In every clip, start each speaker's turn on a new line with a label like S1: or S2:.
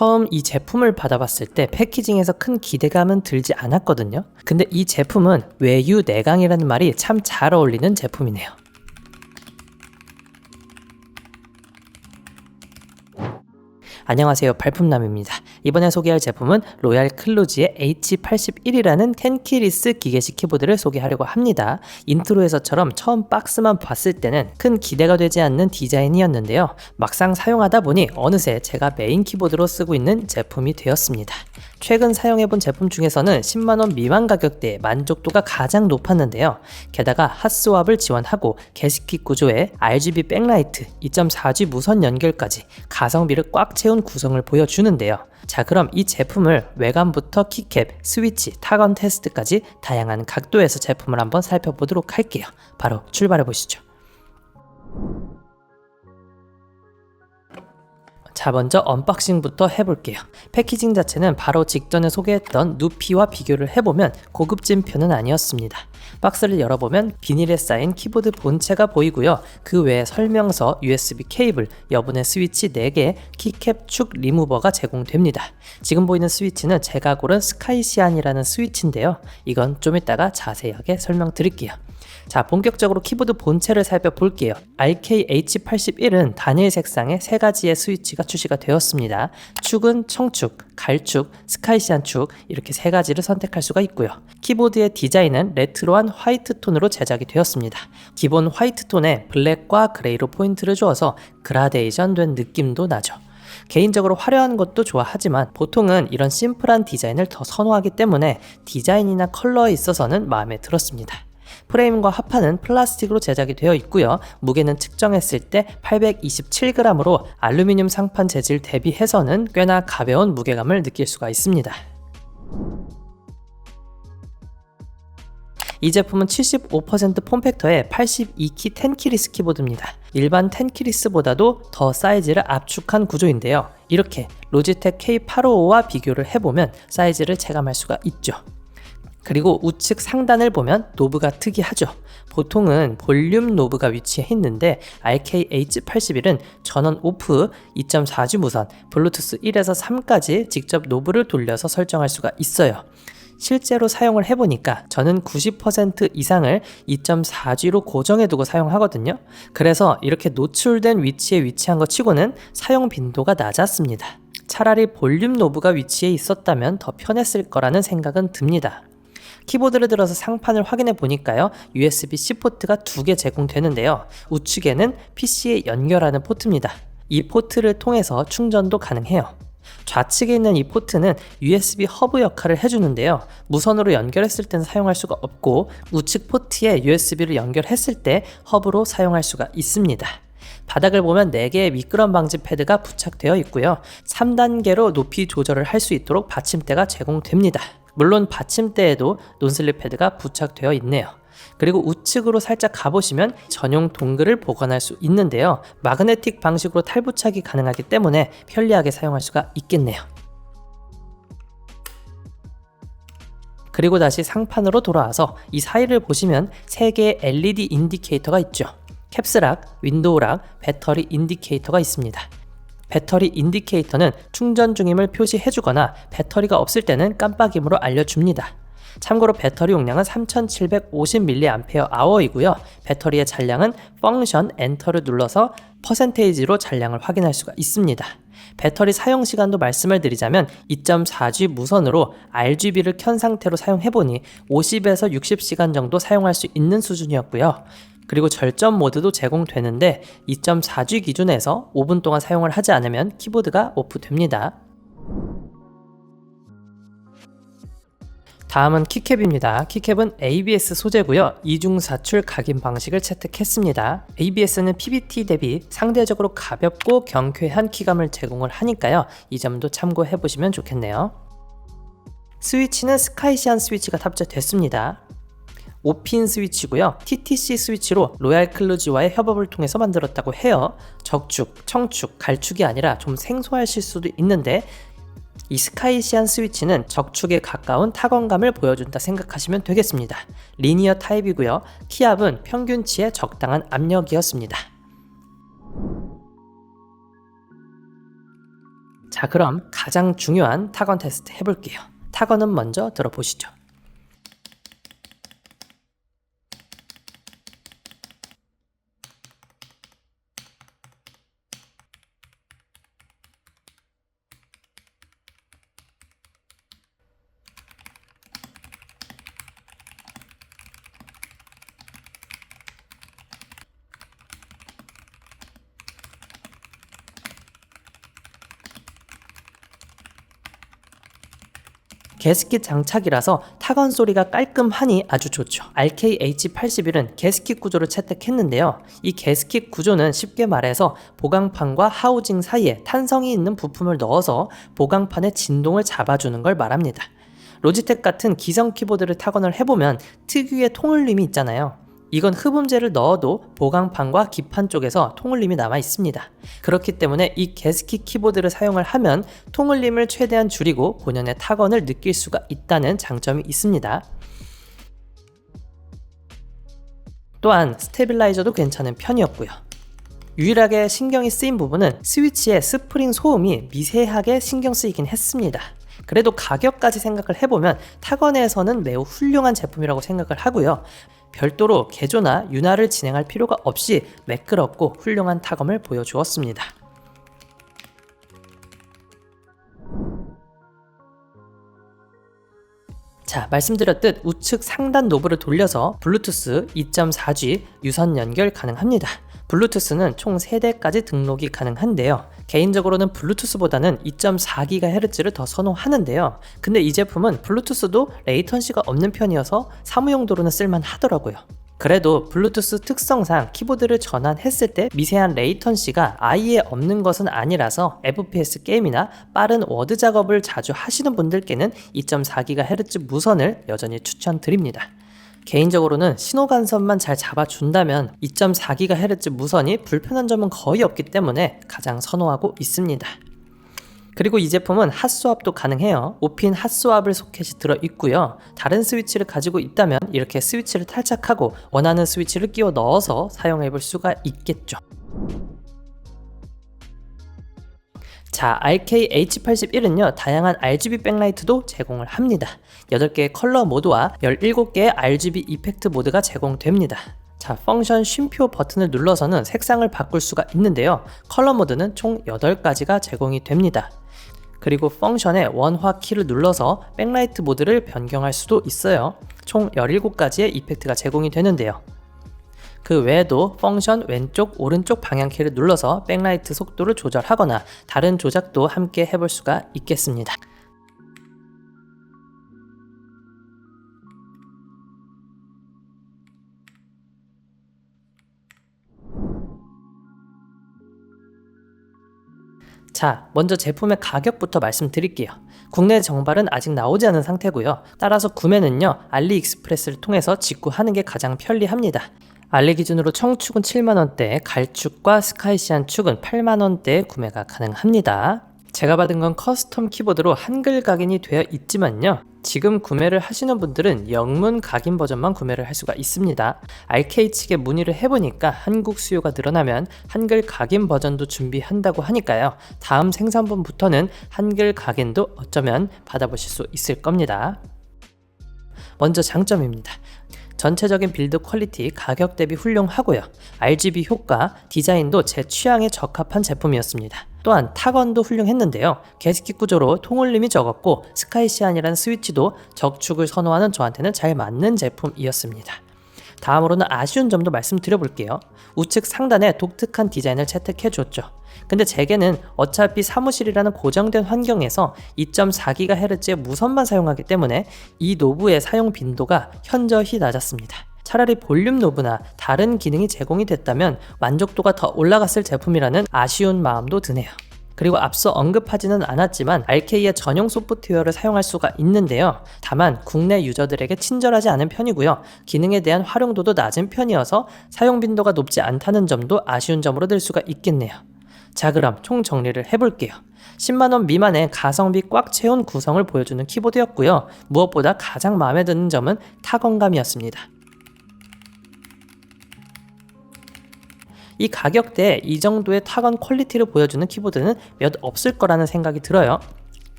S1: 처음 이 제품을 받아봤을 때 패키징에서 큰 기대감은 들지 않았거든요. 근데 이 제품은 외유 내강이라는 말이 참 잘 어울리는 제품이네요. 안녕하세요, 발품남입니다. 이번에 소개할 제품은 로얄 클로지의 H81이라는 텐키리스 기계식 키보드를 소개하려고 합니다. 인트로에서처럼 처음 박스만 봤을 때는 큰 기대가 되지 않는 디자인이었는데요. 막상 사용하다 보니 어느새 제가 메인 키보드로 쓰고 있는 제품이 되었습니다. 최근 사용해본 제품 중에서는 10만원 미만 가격대에 만족도가 가장 높았는데요. 게다가 핫스왑을 지원하고 게시킷 구조에 RGB 백라이트, 2.4G 무선 연결까지 가성비를 꽉 채운 구성을 보여주는데요. 자, 그럼 이 제품을 외관부터 키캡, 스위치, 타건 테스트까지 다양한 각도에서 제품을 한번 살펴보도록 할게요. 바로 출발해보시죠. 자, 먼저 언박싱부터 해볼게요. 패키징 자체는 바로 직전에 소개했던 누피와 비교를 해보면 고급진 편은 아니었습니다. 박스를 열어보면 비닐에 쌓인 키보드 본체가 보이고요. 그 외에 설명서, USB 케이블, 여분의 스위치 4개, 키캡 축 리무버가 제공됩니다. 지금 보이는 스위치는 제가 고른 스카이시안이라는 스위치인데요. 이건 좀 이따가 자세하게 설명드릴게요. 자, 본격적으로 키보드 본체를 살펴볼게요. RK-H81은 단일 색상의 3가지의 스위치가 출시가 되었습니다. 축은 청축, 갈축, 스카이시안 축 이렇게 3가지를 선택할 수가 있고요. 키보드의 디자인은 레트로한 화이트 톤으로 제작이 되었습니다. 기본 화이트 톤에 블랙과 그레이로 포인트를 주어서 그라데이션 된 느낌도 나죠. 개인적으로 화려한 것도 좋아하지만 보통은 이런 심플한 디자인을 더 선호하기 때문에 디자인이나 컬러에 있어서는 마음에 들었습니다. 프레임과 하판은 플라스틱으로 제작이 되어 있고요. 무게는 측정했을 때 827g으로 알루미늄 상판 재질 대비해서는 꽤나 가벼운 무게감을 느낄 수가 있습니다. 이 제품은 75% 폼팩터의 82키 텐키리스 키보드입니다. 일반 텐키리스보다도 더 사이즈를 압축한 구조인데요. 이렇게 로지텍 K855와 비교를 해보면 사이즈를 체감할 수가 있죠. 그리고 우측 상단을 보면 노브가 특이하죠. 보통은 볼륨 노브가 위치해 있는데 RK-H81은 전원 오프, 2.4G 무선, 블루투스 1에서 3까지 직접 노브를 돌려서 설정할 수가 있어요. 실제로 사용을 해보니까 저는 90% 이상을 2.4G로 고정해두고 사용하거든요. 그래서 이렇게 노출된 위치에 위치한 것 치고는 사용 빈도가 낮았습니다. 차라리 볼륨 노브가 위치해 있었다면 더 편했을 거라는 생각은 듭니다. 키보드를 들어서 상판을 확인해 보니까요, USB-C 포트가 2개 제공되는데요. 우측에는 PC에 연결하는 포트입니다. 이 포트를 통해서 충전도 가능해요. 좌측에 있는 이 포트는 USB 허브 역할을 해주는데요. 무선으로 연결했을 때는 사용할 수가 없고 우측 포트에 USB를 연결했을 때 허브로 사용할 수가 있습니다. 바닥을 보면 4개의 미끄럼 방지 패드가 부착되어 있고요. 3단계로 높이 조절을 할 수 있도록 받침대가 제공됩니다. 물론 받침대에도 논슬립 패드가 부착되어 있네요. 그리고 우측으로 살짝 가보시면 전용 동글을 보관할 수 있는데요. 마그네틱 방식으로 탈부착이 가능하기 때문에 편리하게 사용할 수가 있겠네요. 그리고 다시 상판으로 돌아와서 이 사이를 보시면 3개의 LED 인디케이터가 있죠. 캡스락, 윈도우락, 배터리 인디케이터가 있습니다. 배터리 인디케이터는 충전 중임을 표시해주거나 배터리가 없을 때는 깜빡임으로 알려줍니다. 참고로 배터리 용량은 3750mAh이고요. 배터리의 잔량은 펑션 엔터를 눌러서 퍼센테이지로 잔량을 확인할 수가 있습니다. 배터리 사용 시간도 말씀을 드리자면 2.4G 무선으로 RGB를 켠 상태로 사용해보니 50에서 60시간 정도 사용할 수 있는 수준이었고요. 그리고 절전 모드도 제공되는데 2.4G 기준에서 5분 동안 사용을 하지 않으면 키보드가 오프됩니다. 다음은 키캡입니다. 키캡은 ABS 소재고요. 이중사출 각인 방식을 채택했습니다. ABS는 PBT 대비 상대적으로 가볍고 경쾌한 키감을 제공을 하니까요. 이 점도 참고해 보시면 좋겠네요. 스위치는 스카이시안 스위치가 탑재됐습니다. 5핀 스위치고요. TTC 스위치로 로얄 클로지와의 협업을 통해서 만들었다고 해요. 적축, 청축, 갈축이 아니라 좀 생소하실 수도 있는데 이 스카이시안 스위치는 적축에 가까운 타건감을 보여준다 생각하시면 되겠습니다. 리니어 타입이고요. 키압은 평균치의 적당한 압력이었습니다. 자, 그럼 가장 중요한 타건 테스트 해볼게요. 타건은 먼저 들어보시죠. 게스킷 장착이라서 타건 소리가 깔끔하니 아주 좋죠. RKH81은 게스킷 구조를 채택했는데요. 이 게스킷 구조는 쉽게 말해서 보강판과 하우징 사이에 탄성이 있는 부품을 넣어서 보강판의 진동을 잡아주는 걸 말합니다. 로지텍 같은 기성 키보드를 타건을 해보면 특유의 통울림이 있잖아요. 이건 흡음재를 넣어도 보강판과 기판 쪽에서 통울림이 남아 있습니다. 그렇기 때문에 이 게스킷 키보드를 사용을 하면 통울림을 최대한 줄이고 본연의 타건을 느낄 수가 있다는 장점이 있습니다. 또한 스테빌라이저도 괜찮은 편이었고요. 유일하게 신경이 쓰인 부분은 스위치의 스프링 소음이 미세하게 신경 쓰이긴 했습니다. 그래도 가격까지 생각을 해보면 타건에서는 매우 훌륭한 제품이라고 생각을 하고요. 별도로 개조나 윤활을 진행할 필요가 없이 매끄럽고 훌륭한 타건을 보여주었습니다. 자, 말씀드렸듯 우측 상단 노브를 돌려서 블루투스 2.4G 유선 연결 가능합니다. 블루투스는 총 3대까지 등록이 가능한데요. 개인적으로는 블루투스보다는 2.4GHz를 더 선호하는데요. 근데 이 제품은 블루투스도 레이턴시가 없는 편이어서 사무용도로는 쓸만하더라고요. 그래도 블루투스 특성상 키보드를 전환했을 때 미세한 레이턴시가 아예 없는 것은 아니라서 FPS 게임이나 빠른 워드 작업을 자주 하시는 분들께는 2.4GHz 무선을 여전히 추천드립니다. 개인적으로는 신호 간섭만 잘 잡아준다면 2.4GHz 무선이 불편한 점은 거의 없기 때문에 가장 선호하고 있습니다. 그리고 이 제품은 핫스왑도 가능해요. 5핀 핫스왑을 소켓이 들어있고요. 다른 스위치를 가지고 있다면 이렇게 스위치를 탈착하고 원하는 스위치를 끼워 넣어서 사용해 볼 수가 있겠죠. 자, RKH81은요 다양한 RGB 백라이트도 제공을 합니다. 8개의 컬러 모드와 17개의 RGB 이펙트 모드가 제공됩니다. 자, 펑션 쉼표 버튼을 눌러서는 색상을 바꿀 수가 있는데요. 컬러 모드는 총 8가지가 제공이 됩니다. 그리고 펑션의 원화 키를 눌러서 백라이트 모드를 변경할 수도 있어요. 총 17가지의 이펙트가 제공이 되는데요. 그 외에도 펑션 왼쪽 오른쪽 방향키를 눌러서 백라이트 속도를 조절하거나 다른 조작도 함께 해볼 수가 있겠습니다. 자, 먼저 제품의 가격부터 말씀드릴게요. 국내 정발은 아직 나오지 않은 상태고요. 따라서 구매는요 알리익스프레스를 통해서 직구하는 게 가장 편리합니다. 알리 기준으로 청축은 7만원대, 갈축과 스카이시안 축은 8만원대에 구매가 가능합니다. 제가 받은 건 커스텀 키보드로 한글 각인이 되어 있지만요. 지금 구매를 하시는 분들은 영문 각인 버전만 구매를 할 수가 있습니다. RK 측에 문의를 해보니까 한국 수요가 늘어나면 한글 각인 버전도 준비한다고 하니까요. 다음 생산분부터는 한글 각인도 어쩌면 받아보실 수 있을 겁니다. 먼저 장점입니다. 전체적인 빌드 퀄리티, 가격 대비 훌륭하고요. RGB 효과, 디자인도 제 취향에 적합한 제품이었습니다. 또한 타건도 훌륭했는데요. 게스킷 구조로 통울림이 적었고 스카이시안이라는 스위치도 적축을 선호하는 저한테는 잘 맞는 제품이었습니다. 다음으로는 아쉬운 점도 말씀드려볼게요. 우측 상단에 독특한 디자인을 채택해줬죠. 근데 제게는 어차피 사무실이라는 고정된 환경에서 2.4GHz의 무선만 사용하기 때문에 이 노브의 사용 빈도가 현저히 낮았습니다. 차라리 볼륨 노브나 다른 기능이 제공이 됐다면 만족도가 더 올라갔을 제품이라는 아쉬운 마음도 드네요. 그리고 앞서 언급하지는 않았지만 RK의 전용 소프트웨어를 사용할 수가 있는데요. 다만 국내 유저들에게 친절하지 않은 편이고요. 기능에 대한 활용도도 낮은 편이어서 사용 빈도가 높지 않다는 점도 아쉬운 점으로 들 수가 있겠네요. 자, 그럼 총 정리를 해볼게요. 10만원 미만의 가성비 꽉 채운 구성을 보여주는 키보드였고요. 무엇보다 가장 마음에 드는 점은 타건감이었습니다. 이 가격대에 이 정도의 타건 퀄리티를 보여주는 키보드는 몇 없을 거라는 생각이 들어요.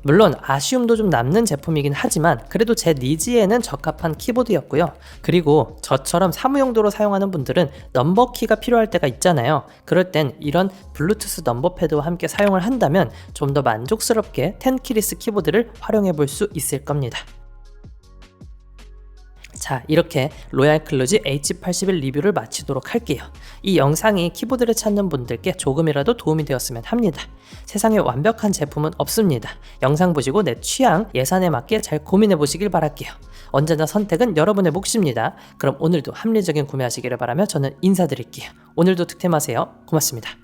S1: 물론 아쉬움도 좀 남는 제품이긴 하지만 그래도 제 니즈에는 적합한 키보드였고요. 그리고 저처럼 사무용도로 사용하는 분들은 넘버키가 필요할 때가 있잖아요. 그럴 땐 이런 블루투스 넘버패드와 함께 사용을 한다면 좀 더 만족스럽게 텐키리스 키보드를 활용해 볼 수 있을 겁니다. 자, 이렇게 로얄 클루지 H81 리뷰를 마치도록 할게요. 이 영상이 키보드를 찾는 분들께 조금이라도 도움이 되었으면 합니다. 세상에 완벽한 제품은 없습니다. 영상 보시고 내 취향, 예산에 맞게 잘 고민해 보시길 바랄게요. 언제나 선택은 여러분의 몫입니다. 그럼 오늘도 합리적인 구매하시기를 바라며 저는 인사드릴게요. 오늘도 득템하세요. 고맙습니다.